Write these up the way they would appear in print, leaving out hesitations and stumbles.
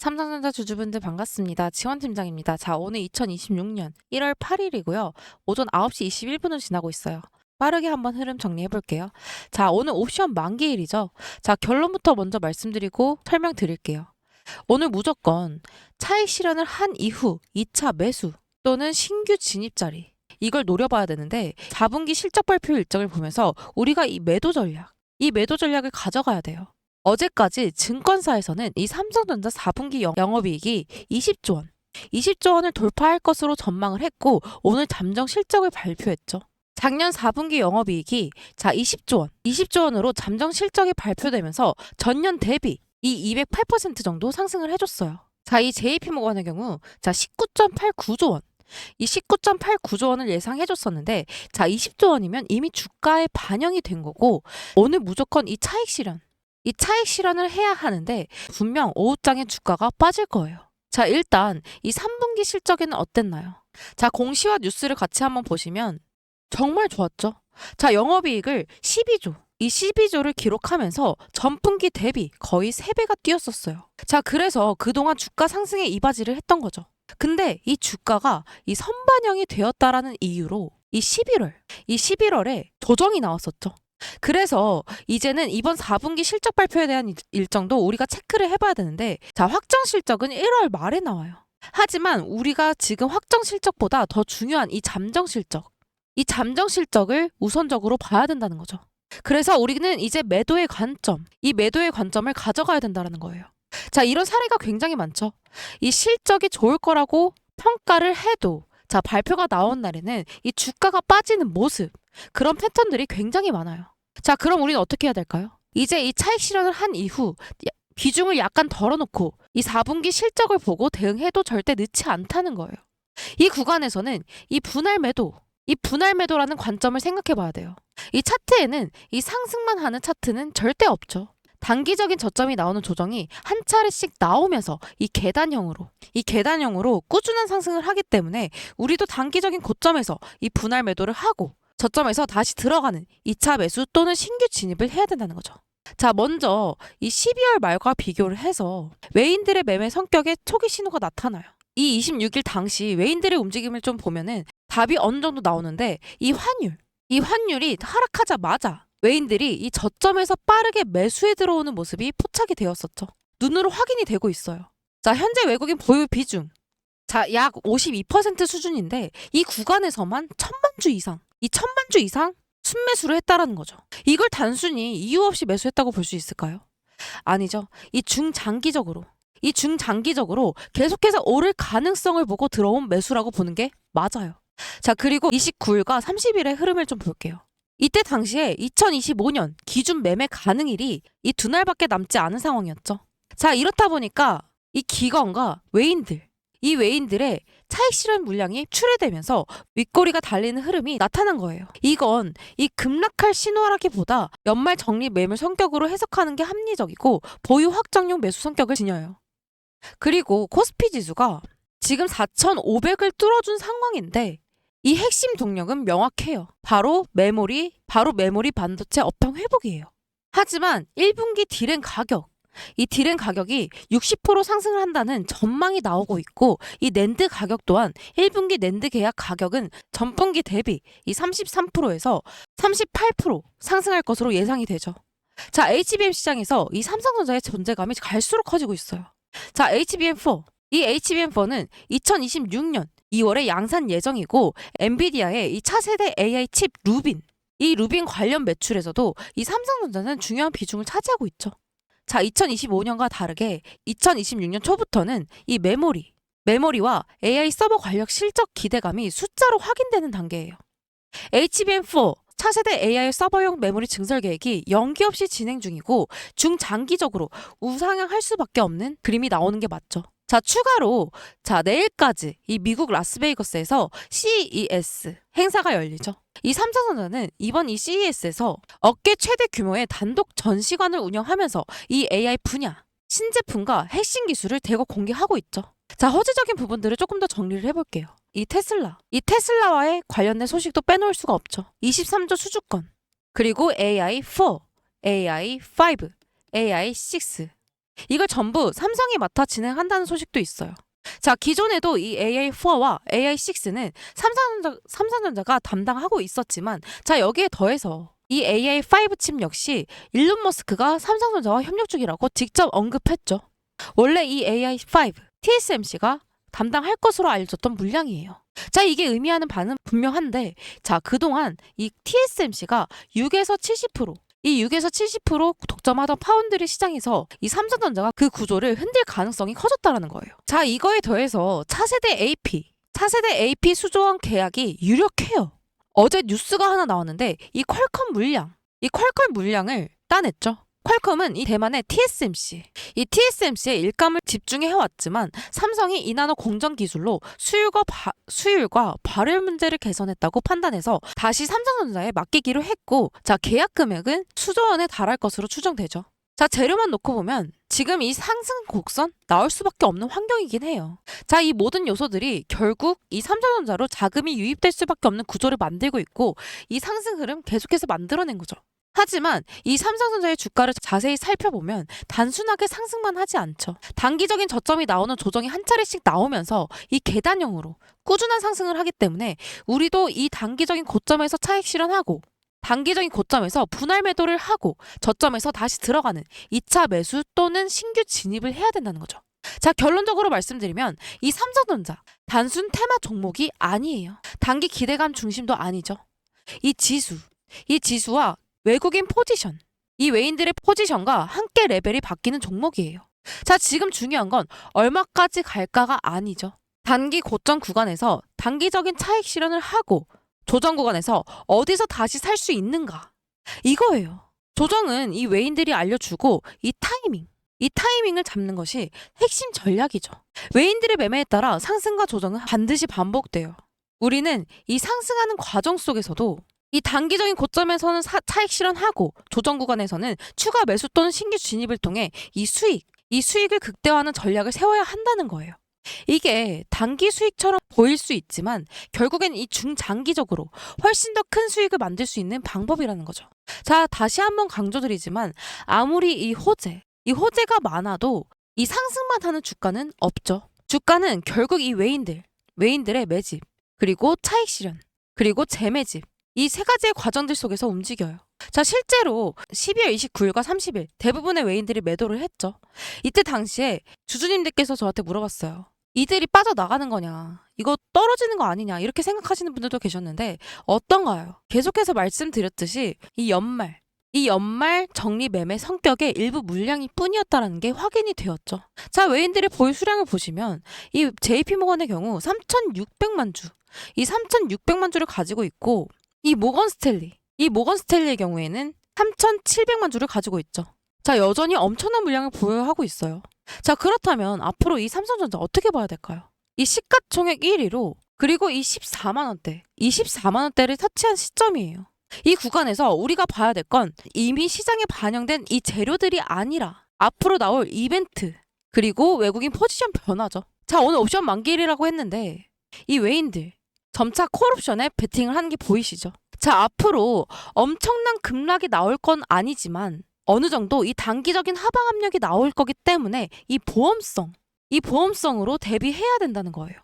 삼성전자 주주분들 반갑습니다. 지원팀장입니다. 자, 오늘 2026년 1월 8일이고요. 오전 9시 21분을 지나고 있어요. 빠르게 한번 흐름 정리해 볼게요. 자, 오늘 옵션 만기일이죠. 자, 결론부터 먼저 말씀드리고 설명드릴게요. 오늘 무조건 차익 실현을 한 이후 2차 매수 또는 신규 진입 자리 이걸 노려봐야 되는데 4분기 실적 발표 일정을 보면서 우리가 이 매도 전략을 가져가야 돼요. 어제까지 증권사에서는 이 삼성전자 4분기 영업이익이 20조 원을 돌파할 것으로 전망을 했고 오늘 잠정 실적을 발표했죠. 작년 4분기 영업이익이 20조 원으로 잠정 실적이 발표되면서 전년 대비 이 208% 정도 상승을 해줬어요. 자, 이 JP모건의 경우 19.89조 원. 이 19.89조 원을 예상해줬었는데 20조 원이면 이미 주가에 반영이 된 거고 오늘 무조건 이 차익 실현을 해야 하는데 분명 오후장에 주가가 빠질 거예요. 자, 일단 이 3분기 실적에는 어땠나요? 자, 공시와 뉴스를 같이 한번 보시면 정말 좋았죠. 자, 영업이익을 12조. 이 12조를 기록하면서 전분기 대비 거의 3배가 뛰었었어요. 자, 그래서 그동안 주가 상승에 이바지를 했던 거죠. 근데 이 주가가 이 선반영이 되었다라는 이유로 이 11월에 조정이 나왔었죠. 그래서 이제는 이번 4분기 실적 발표에 대한 일정도 우리가 체크를 해봐야 되는데 자, 확정 실적은 1월 말에 나와요. 하지만 우리가 지금 확정 실적보다 더 중요한 이 잠정 실적을 우선적으로 봐야 된다는 거죠. 그래서 우리는 이제 이 매도의 관점을 가져가야 된다는 거예요. 자, 이런 사례가 굉장히 많죠. 이 실적이 좋을 거라고 평가를 해도 자, 발표가 나온 날에는 이 주가가 빠지는 모습 그런 패턴들이 굉장히 많아요. 자, 그럼 우리는 어떻게 해야 될까요? 이제 이 차익 실현을 한 이후 비중을 약간 덜어놓고 이 4분기 실적을 보고 대응해도 절대 늦지 않다는 거예요. 이 구간에서는 이 분할 매도라는 관점을 생각해 봐야 돼요. 이 차트에는 이 상승만 하는 차트는 절대 없죠. 단기적인 저점이 나오는 조정이 한 차례씩 나오면서 이 계단형으로 꾸준한 상승을 하기 때문에 우리도 단기적인 고점에서 이 분할 매도를 하고 저점에서 다시 들어가는 2차 매수 또는 신규 진입을 해야 된다는 거죠. 자, 먼저 이 12월 말과 비교를 해서 외인들의 매매 성격에 초기 신호가 나타나요. 이 26일 당시 외인들의 움직임을 좀 보면은 답이 어느 정도 나오는데 이 환율이 하락하자마자 외인들이 이 저점에서 빠르게 매수에 들어오는 모습이 포착이 되었었죠. 눈으로 확인이 되고 있어요. 자, 현재 외국인 보유 비중. 자, 약 52% 수준인데 이 구간에서만 1000만 주 이상 순매수를 했다라는 거죠. 이걸 단순히 이유 없이 매수했다고 볼 수 있을까요? 아니죠. 이 중장기적으로 계속해서 오를 가능성을 보고 들어온 매수라고 보는 게 맞아요. 자, 그리고 29일과 30일의 흐름을 좀 볼게요. 이때 당시에 2025년 기준 매매 가능일이 이 두 날밖에 남지 않은 상황이었죠. 자, 이렇다 보니까 이 기관과 이 외인들의 차익 실현 물량이 출회되면서 윗꼬리가 달리는 흐름이 나타난 거예요. 이건 이 급락할 신호라기보다 연말 정리 매물 성격으로 해석하는 게 합리적이고 보유 확정용 매수 성격을 지녀요. 그리고 코스피 지수가 지금 4,500을 뚫어준 상황인데 이 핵심 동력은 명확해요. 바로 메모리 반도체 업황 회복이에요. 하지만 1분기 딜엔 가격이 60% 상승을 한다는 전망이 나오고 있고 이 낸드 가격 또한 1분기 낸드 계약 가격은 전분기 대비 이 33%에서 38% 상승할 것으로 예상이 되죠. 자, HBM 시장에서 이 삼성전자의 존재감이 갈수록 커지고 있어요. 자, HBM4. 이 HBM4는 2026년 2월에 양산 예정이고 엔비디아의 이 차세대 AI 칩 이 루빈 관련 매출에서도 이 삼성전자는 중요한 비중을 차지하고 있죠. 자, 2025년과 다르게 2026년 초부터는 이 메모리와 AI 서버 관련 실적 기대감이 숫자로 확인되는 단계예요. HBM4 차세대 AI 서버용 메모리 증설 계획이 연기 없이 진행 중이고 중장기적으로 우상향할 수밖에 없는 그림이 나오는 게 맞죠. 자, 추가로 내일까지 이 미국 라스베이거스에서 CES 행사가 열리죠. 이 삼성전자는 이번 이 CES에서 업계 최대 규모의 단독 전시관을 운영하면서 이 AI 분야 신제품과 핵심 기술을 대거 공개하고 있죠. 자, 허지적인 부분들을 조금 더 정리를 해볼게요. 이 테슬라와의 관련된 소식도 빼놓을 수가 없죠. 23조 수주권, 그리고 AI4, AI5, AI6 이걸 전부 삼성이 맡아 진행한다는 소식도 있어요. 자, 기존에도 이 AI4와 AI6는 삼성전자가 담당하고 있었지만, 자, 여기에 더해서 이 AI5 칩 역시 일론 머스크가 삼성전자와 협력 중이라고 직접 언급했죠. 원래 이 AI5, TSMC가 담당할 것으로 알려졌던 물량이에요. 자, 이게 의미하는 바는 분명한데, 자, 그동안 이 TSMC가 6에서 70%, 이 6에서 70% 독점하던 파운드리 시장에서 이 삼성전자가 그 구조를 흔들 가능성이 커졌다라는 거예요. 자, 이거에 더해서 차세대 AP 수조원 계약이 유력해요. 어제 뉴스가 하나 나왔는데 이 퀄컴 물량을 따냈죠. 퀄컴은 이 대만의 이 TSMC에 일감을 집중해 해왔지만 삼성이 이 나노 공정 기술로 수율과 발열 문제를 개선했다고 판단해서 다시 삼성전자에 맡기기로 했고, 자, 계약 금액은 수조 원에 달할 것으로 추정되죠. 자, 재료만 놓고 보면 지금 이 상승 곡선 나올 수밖에 없는 환경이긴 해요. 자, 이 모든 요소들이 결국 이 삼성전자로 자금이 유입될 수밖에 없는 구조를 만들고 있고, 이 상승 흐름 계속해서 만들어낸 거죠. 하지만 이 삼성전자의 주가를 자세히 살펴보면 단순하게 상승만 하지 않죠. 단기적인 저점이 나오는 조정이 한 차례씩 나오면서 이 계단형으로 꾸준한 상승을 하기 때문에 우리도 이 단기적인 고점에서 차익 실현하고, 단기적인 고점에서 분할 매도를 하고, 저점에서 다시 들어가는 2차 매수 또는 신규 진입을 해야 된다는 거죠. 자, 결론적으로 말씀드리면 이 삼성전자 단순 테마 종목이 아니에요. 단기 기대감 중심도 아니죠. 이 지수와 외국인 포지션, 이 외인들의 포지션과 함께 레벨이 바뀌는 종목이에요. 자, 지금 중요한 건 얼마까지 갈까가 아니죠. 단기 고점 구간에서 단기적인 차익 실현을 하고 조정 구간에서 어디서 다시 살 수 있는가, 이거예요. 조정은 이 외인들이 알려주고 이 타이밍을 잡는 것이 핵심 전략이죠. 외인들의 매매에 따라 상승과 조정은 반드시 반복돼요. 우리는 이 상승하는 과정 속에서도 이 단기적인 고점에서는 차익 실현하고 조정 구간에서는 추가 매수 또는 신규 진입을 통해 이 수익을 극대화하는 전략을 세워야 한다는 거예요. 이게 단기 수익처럼 보일 수 있지만 결국엔 이 중장기적으로 훨씬 더 큰 수익을 만들 수 있는 방법이라는 거죠. 자, 다시 한번 강조드리지만 아무리 이 호재가 많아도 이 상승만 하는 주가는 없죠. 주가는 결국 이 외인들의 매집, 그리고 차익 실현, 그리고 재매집, 이 세 가지의 과정들 속에서 움직여요. 자, 실제로 12월 29일과 30일 대부분의 외인들이 매도를 했죠. 이때 당시에 주주님들께서 저한테 물어봤어요. 이들이 빠져나가는 거냐, 이거 떨어지는 거 아니냐, 이렇게 생각하시는 분들도 계셨는데 어떤가요? 계속해서 말씀드렸듯이 이 연말 정리 매매 성격의 일부 물량이 뿐이었다는 게 확인이 되었죠. 자, 외인들의 보유 수량을 보시면 이 JP모건의 경우 3,600만 주, 이 3,600만 주를 가지고 있고, 이 모건스탠리의 경우에는 3,700만 주를 가지고 있죠. 자, 여전히 엄청난 물량을 보유하고 있어요. 자, 그렇다면 앞으로 이 삼성전자 어떻게 봐야 될까요? 이 시가총액 1위로, 그리고 이 24만 원대를 터치한 시점이에요. 이 구간에서 우리가 봐야 될 건 이미 시장에 반영된 이 재료들이 아니라 앞으로 나올 이벤트, 그리고 외국인 포지션 변화죠. 자, 오늘 옵션 만기일이라고 했는데 이 외인들 점차 콜옵션에 베팅을 하는 게 보이시죠? 자, 앞으로 엄청난 급락이 나올 건 아니지만 어느 정도 이 단기적인 하방 압력이 나올 거기 때문에 이 보험성으로 대비해야 된다는 거예요.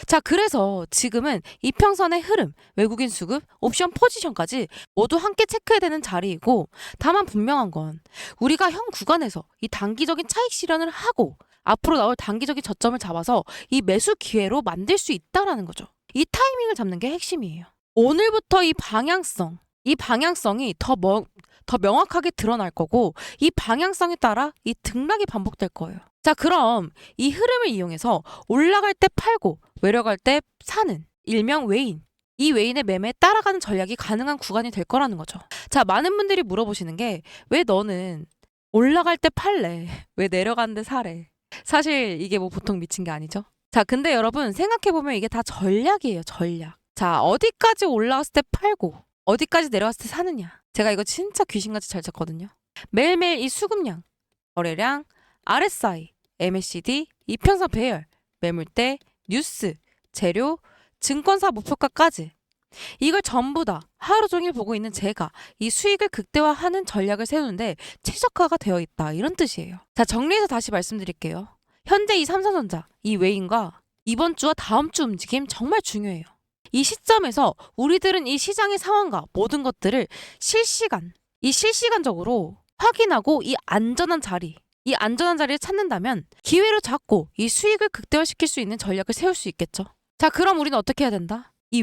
자, 그래서 지금은 이평선의 흐름, 외국인 수급, 옵션 포지션까지 모두 함께 체크해야 되는 자리이고, 다만 분명한 건 우리가 현 구간에서 이 단기적인 차익 실현을 하고 앞으로 나올 단기적인 저점을 잡아서 이 매수 기회로 만들 수 있다라는 거죠. 이 타이밍을 잡는 게 핵심이에요. 오늘부터 이 방향성이 더 명확하게 드러날 거고, 이 방향성에 따라 이 등락이 반복될 거예요. 자, 그럼 이 흐름을 이용해서 올라갈 때 팔고 내려갈 때 사는 일명 외인, 이 외인의 매매에 따라가는 전략이 가능한 구간이 될 거라는 거죠. 자, 많은 분들이 물어보시는 게 왜 너는 올라갈 때 팔래? 왜 내려가는데 사래? 사실 이게 뭐 보통 미친 게 아니죠. 자, 근데 여러분 생각해보면 이게 다 전략이에요, 전략. 자, 어디까지 올라갔을 때 팔고 어디까지 내려갔을 때 사느냐. 제가 이거 진짜 귀신같이 잘 쳤거든요. 매일매일 이 수급량, 거래량, RSI, MACD, 이평선 배열, 매물대, 뉴스, 재료, 증권사 목표가까지 이걸 전부 다 하루 종일 보고 있는 제가 이 수익을 극대화하는 전략을 세우는데 최적화가 되어 있다. 이런 뜻이에요. 자, 정리해서 다시 말씀드릴게요. 현재 이 삼성전자, 이 외인과 이번 주와 다음 주 움직임 정말 중요해요. 이 시점에서 우리들은 이 시장의 상황과 모든 것들을 실시간적으로 확인하고 이 안전한 자리를 찾는다면 기회를 잡고 이 수익을 극대화시킬 수 있는 전략을 세울 수 있겠죠. 자, 그럼 우리는 어떻게 해야 된다? 이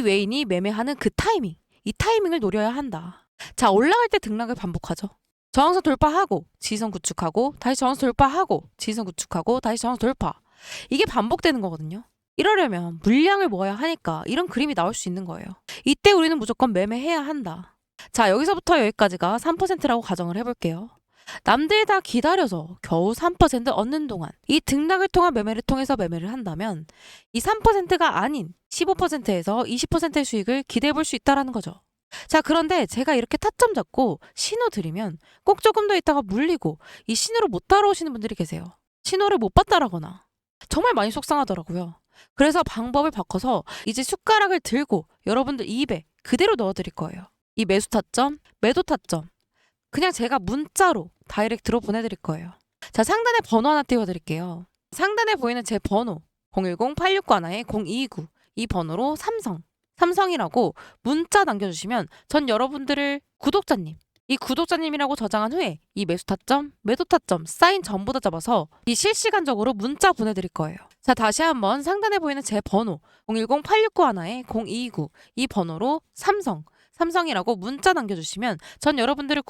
외인이 매매하는 그 타이밍, 이 타이밍을 노려야 한다. 자, 올라갈 때 등락을 반복하죠. 저항선 돌파하고 지지선 구축하고 다시 저항선 돌파하고 지지선 구축하고 다시 저항선 돌파. 이게 반복되는 거거든요. 이러려면 물량을 모아야 하니까 이런 그림이 나올 수 있는 거예요. 이때 우리는 무조건 매매해야 한다. 자, 여기서부터 여기까지가 3%라고 가정을 해볼게요. 남들 다 기다려서 겨우 3% 얻는 동안 이 등락을 통한 매매를 통해서 매매를 한다면 이 3%가 아닌 15%에서 20%의 수익을 기대해 볼 수 있다는 거죠. 자, 그런데 제가 이렇게 타점 잡고 신호 드리면 꼭 조금 더 있다가 물리고 이 신호를 못 따라오시는 분들이 계세요. 신호를 못 봤다라거나 정말 많이 속상하더라고요. 그래서 방법을 바꿔서 이제 숟가락을 들고 여러분들 입에 그대로 넣어드릴 거예요. 이 매수 타점, 매도 타점 그냥 제가 문자로 다이렉트로 보내드릴 거예요. 자, 상단에 번호 하나 띄워드릴게요. 상단에 보이는 제 번호 010-8691-0229 이 번호로 삼성이라고 문자 남겨주시면 전 여러분들을 구독자님이라고 저장한 후에 이 매수 타점, 매도 타점, 사인 전부 다 잡아서 이 실시간적으로 문자 보내드릴 거예요. 자, 다시 한번 상단에 보이는 제 번호 010-8691-0229 이 번호로 삼성이라고 문자 남겨주시면 전 여러분들을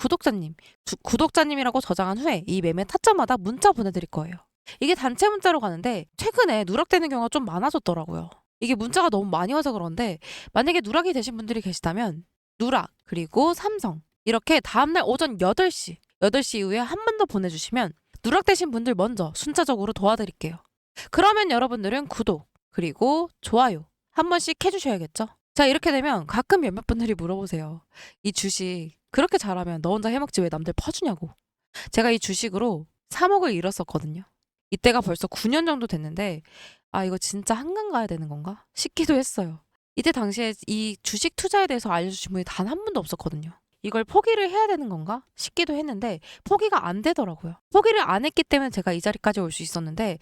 구독자님이라고 저장한 후에 이 매매 타점마다 문자 보내드릴 거예요. 이게 단체 문자로 가는데 최근에 누락되는 경우가 좀 많아졌더라고요. 이게 문자가 너무 많이 와서 그런데 만약에 누락이 되신 분들이 계시다면 누락 그리고 삼성 이렇게 다음날 오전 8시 이후에 한 번 더 보내주시면 누락되신 분들 먼저 순차적으로 도와드릴게요. 그러면 여러분들은 구독 그리고 좋아요 한 번씩 해주셔야겠죠. 자, 이렇게 되면 가끔 몇몇 분들이 물어보세요. 이 주식 그렇게 잘하면 너 혼자 해먹지 왜 남들 퍼주냐고. 제가 이 주식으로 3억을 잃었었거든요. 이때가 벌써 9년 정도 됐는데 아, 이거 진짜 한강 가야 되는 건가 싶기도 했어요. 이때 당시에 이 주식 투자에 대해서 알려주신 분이 단 한 분도 없었거든요. 이걸 포기를 해야 되는 건가 싶기도 했는데 포기가 안 되더라고요. 포기를 안 했기 때문에 제가 이 자리까지 올 수 있었는데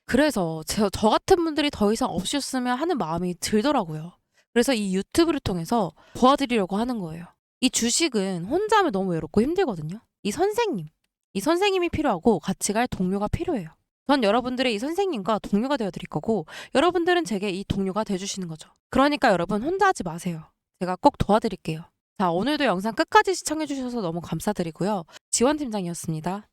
그래서 저 같은 분들이 더 이상 없으셨으면 하는 마음이 들더라고요. 그래서 이 유튜브를 통해서 도와드리려고 하는 거예요. 이 주식은 혼자 하면 너무 외롭고 힘들거든요. 이 선생님이 필요하고 같이 갈 동료가 필요해요. 전 여러분들의 이 선생님과 동료가 되어드릴 거고 여러분들은 제게 이 동료가 돼주시는 거죠. 그러니까 여러분 혼자 하지 마세요. 제가 꼭 도와드릴게요. 자, 오늘도 영상 끝까지 시청해주셔서 너무 감사드리고요. 지원팀장이었습니다.